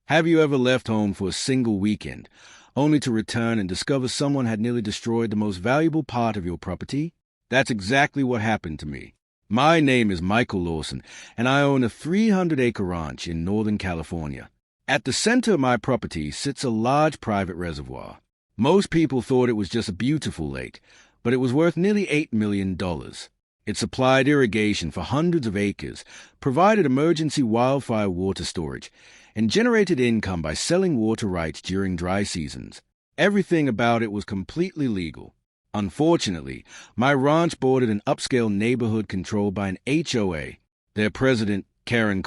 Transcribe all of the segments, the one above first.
Have you ever left home for a single weekend, only to return and discover someone had nearly destroyed the most valuable part of your property? That's exactly what happened to me. My name is Michael Lawson, and I own a 300-acre ranch in Northern California. At the center of my property sits a large private reservoir. Most people thought it was just a beautiful lake, but it was worth nearly $8 million. It supplied irrigation for hundreds of acres, provided emergency wildfire water storage, and generated income by selling water rights during dry seasons. Everything about it was completely legal. Unfortunately, my ranch bordered an upscale neighborhood controlled by an HOA. Their president, Karen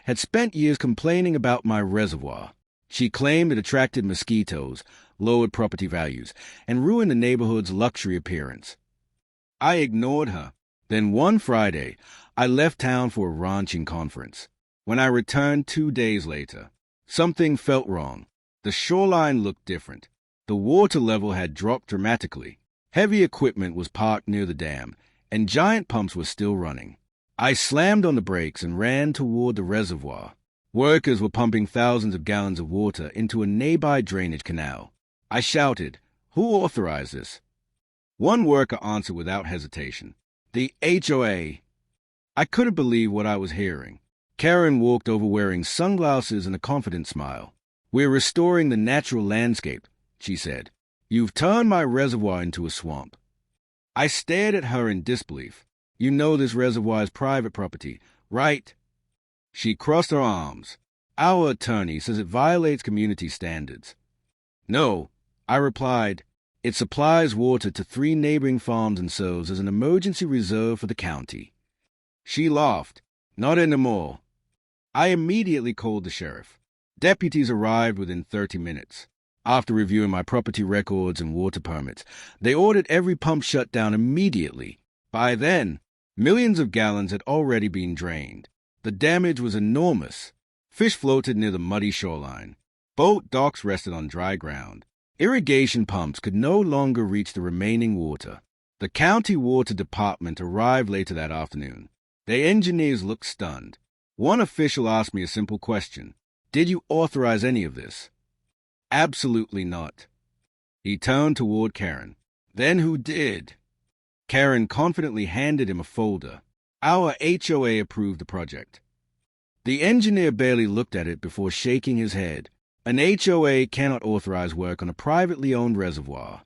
had spent years complaining about my reservoir. She claimed it attracted mosquitoes, lowered property values, and ruined the neighborhood's luxury appearance. I ignored her. Then one Friday, I left town for a ranching conference. When I returned 2 days later, something felt wrong. The shoreline looked different. The water level had dropped dramatically. Heavy equipment was parked near the dam, and giant pumps were still running. I slammed on the brakes and ran toward the reservoir. Workers were pumping thousands of gallons of water into a nearby drainage canal. I shouted, "Who authorized this?" One worker answered without hesitation, "The HOA." I couldn't believe what I was hearing. Karen walked over wearing sunglasses and a confident smile. "We're restoring the natural landscape," she said. "You've turned my reservoir into a swamp." I stared at her in disbelief. "You know this reservoir is private property, right?" She crossed her arms. "Our attorney says it violates community standards." "No," I replied. "It supplies water to 3 neighboring farms and serves as an emergency reserve for the county." She laughed. "Not anymore." I immediately called the sheriff. Deputies arrived within 30 minutes. After reviewing my property records and water permits, they ordered every pump shut down immediately. By then, millions of gallons had already been drained. The damage was enormous. Fish floated near the muddy shoreline. Boat docks rested on dry ground. Irrigation pumps could no longer reach the remaining water. The county water department arrived later that afternoon. Their engineers looked stunned. One official asked me a simple question. "Did you authorize any of this?" "Absolutely not." He turned toward Karen. "Then who did?" Karen confidently handed him a folder. "Our HOA approved the project." The engineer barely looked at it before shaking his head. An HOA cannot authorize work on a privately owned reservoir.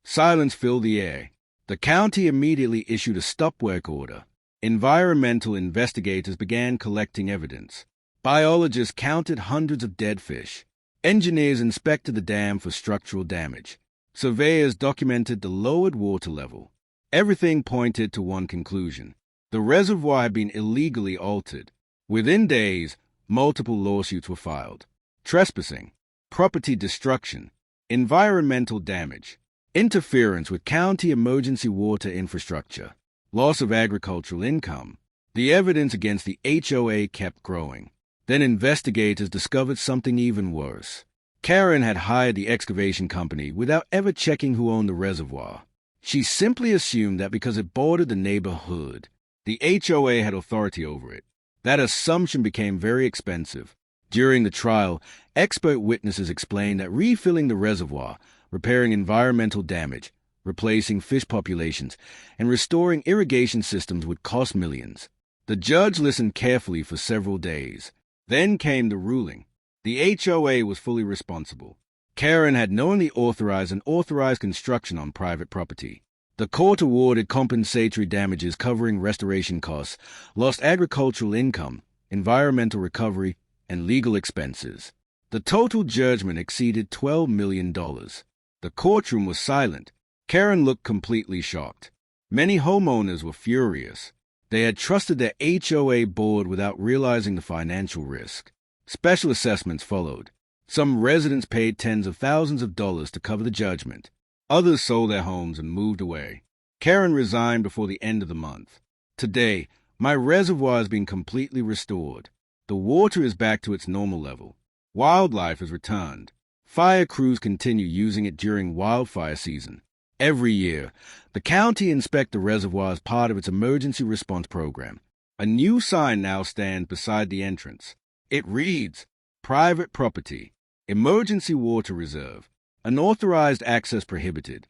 Silence filled the air. The county immediately issued a stop work order. Environmental investigators began collecting evidence. Biologists counted hundreds of dead fish. Engineers inspected the dam for structural damage. Surveyors documented the lowered water level. Everything pointed to one conclusion. The reservoir had been illegally altered. Within days, multiple lawsuits were filed. Trespassing, property destruction, environmental damage, interference with county emergency water infrastructure, loss of agricultural income. The evidence against the HOA kept growing. Then investigators discovered something even worse. Karen had hired the excavation company without ever checking who owned the reservoir. She simply assumed that because it bordered the neighborhood, the HOA had authority over it. That assumption became very expensive. During the trial, expert witnesses explained that refilling the reservoir, repairing environmental damage, replacing fish populations, and restoring irrigation systems would cost millions. The judge listened carefully for several days. Then came the ruling. The HOA was fully responsible. Karen had knowingly authorized unauthorized construction on private property. The court awarded compensatory damages covering restoration costs, lost agricultural income, environmental recovery, and legal expenses. The total judgment exceeded $12 million. The courtroom was silent. Karen looked completely shocked. Many homeowners were furious. They had trusted their HOA board without realizing the financial risk. Special assessments followed. Some residents paid tens of thousands of dollars to cover the judgment. Others sold their homes and moved away. Karen resigned before the end of the month. Today, my reservoir has been completely restored. The water is back to its normal level. Wildlife has returned. Fire crews continue using it during wildfire season. Every year, the county inspects the reservoir as part of its emergency response program. A new sign now stands beside the entrance. It reads, Private property. Emergency water reserve. Unauthorized access prohibited.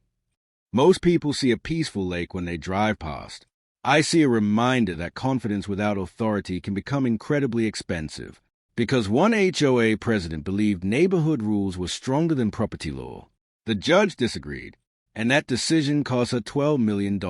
Most people see a peaceful lake when they drive past. I see a reminder that confidence without authority can become incredibly expensive, because one HOA president believed neighborhood rules were stronger than property law. The judge disagreed, and that decision cost her $12 million.